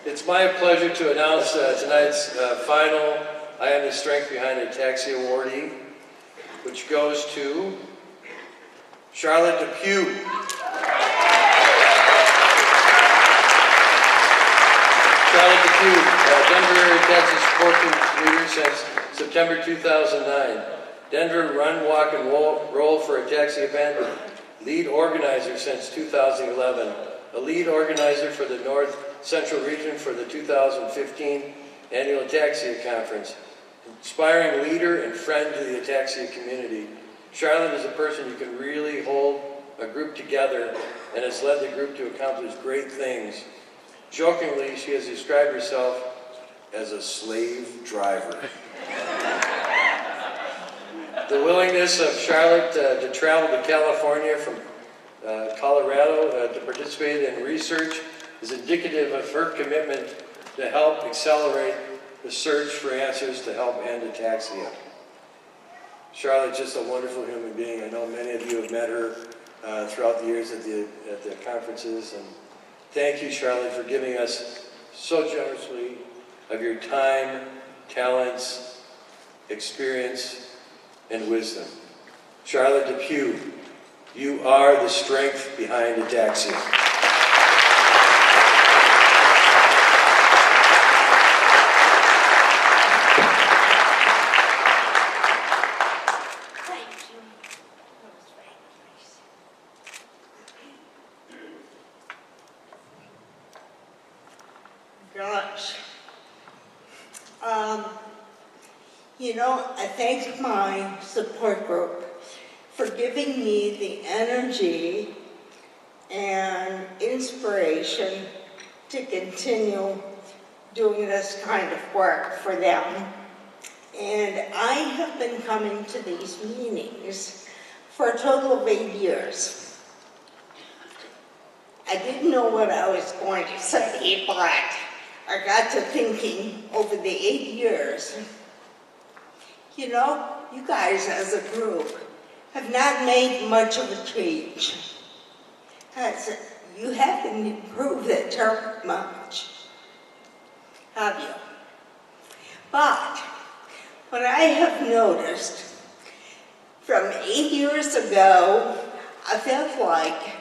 It's my pleasure to announce tonight's final I Am the Strength Behind Ataxia Awardee, which goes to Charlotte DePew. Charlotte DePew, Denver area taxi support leader since September 2009. Denver Run, Walk, and Roll for Ataxia event, lead organizer since 2011. A lead organizer for the North Central Region for the 2015 Annual Ataxia Conference. Inspiring leader and friend to the ataxia community. Charlotte is a person who can really hold a group together and has led the group to accomplish great things. Jokingly, she has described herself as a slave driver. The willingness of Charlotte to travel to California from Colorado to participate in research is indicative of her commitment to help accelerate the search for answers to help end ataxia. Charlotte's just a wonderful human being. I know many of you have met her throughout the years at the conferences. And thank you, Charlotte, for giving us so generously of your time, talents, experience, and wisdom. Charlotte DePew, you are the strength behind ataxia. Gosh. I thank my support group for giving me the energy and inspiration to continue doing this kind of work for them. And I have been coming to these meetings for a total of 8 years. I didn't know what I was going to say, but I got to thinking over the 8 years, you guys as a group have not made much of a change. You haven't improved it terribly much, have you? But what I have noticed from 8 years ago, I felt like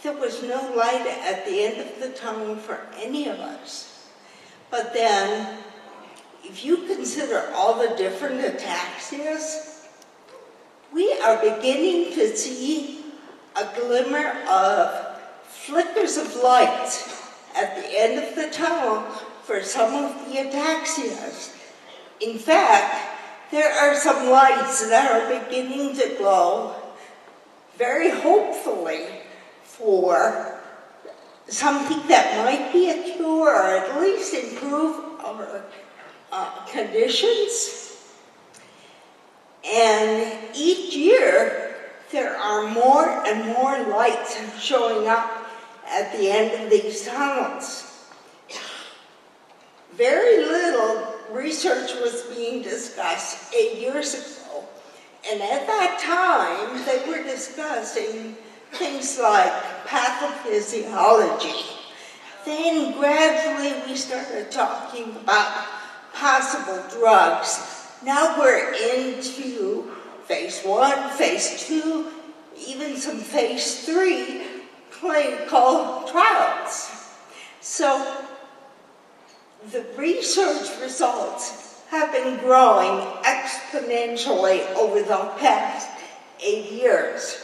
there was no light at the end of the tunnel for any of us. But then, if you consider all the different ataxias, we are beginning to see a glimmer of flickers of light at the end of the tunnel for some of the ataxias. In fact, there are some lights that are beginning to glow very hopefully for something that might be a cure or at least improve our conditions. And each year, there are more and more lights showing up at the end of these tunnels. Very little research was being discussed 8 years ago. And at that time, they were discussing things like pathophysiology. Then gradually we started talking about possible drugs. Now we're into phase 1, phase 2, even some phase 3 clinical trials. So the research results have been growing exponentially over the past 8 years.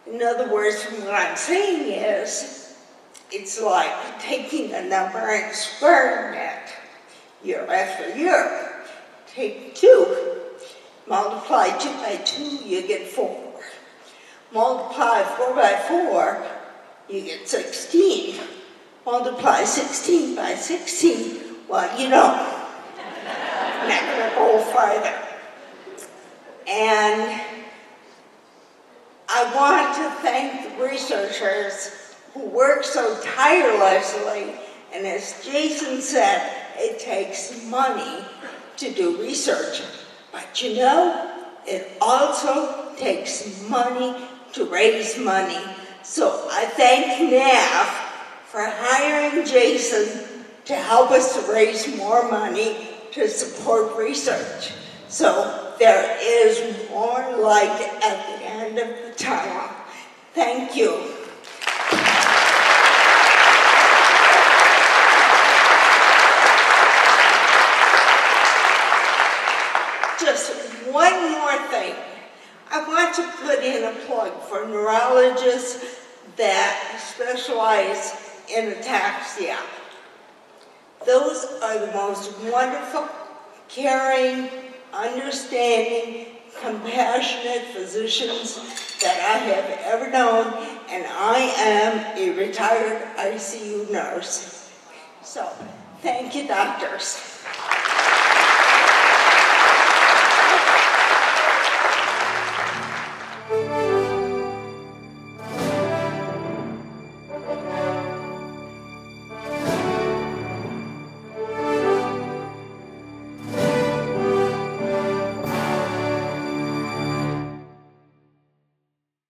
In other words, what I'm saying is, it's like taking a number and squaring it year after year. Take 2, multiply 2 by 2, you get 4. Multiply 4 by 4, you get 16. Multiply 16 by 16, well, I'm not going to go farther. And I want to thank the researchers who work so tirelessly, and as Jason said, it takes money to do research. But it also takes money to raise money. So I thank NAF for hiring Jason to help us raise more money to support research. So there is more light at the end of the tunnel. Thank you. Just one more thing. I want to put in a plug for neurologists that specialize in ataxia. Those are the most wonderful, caring, understanding, compassionate physicians that I have ever known, and I am a retired ICU nurse. So, thank you, doctors.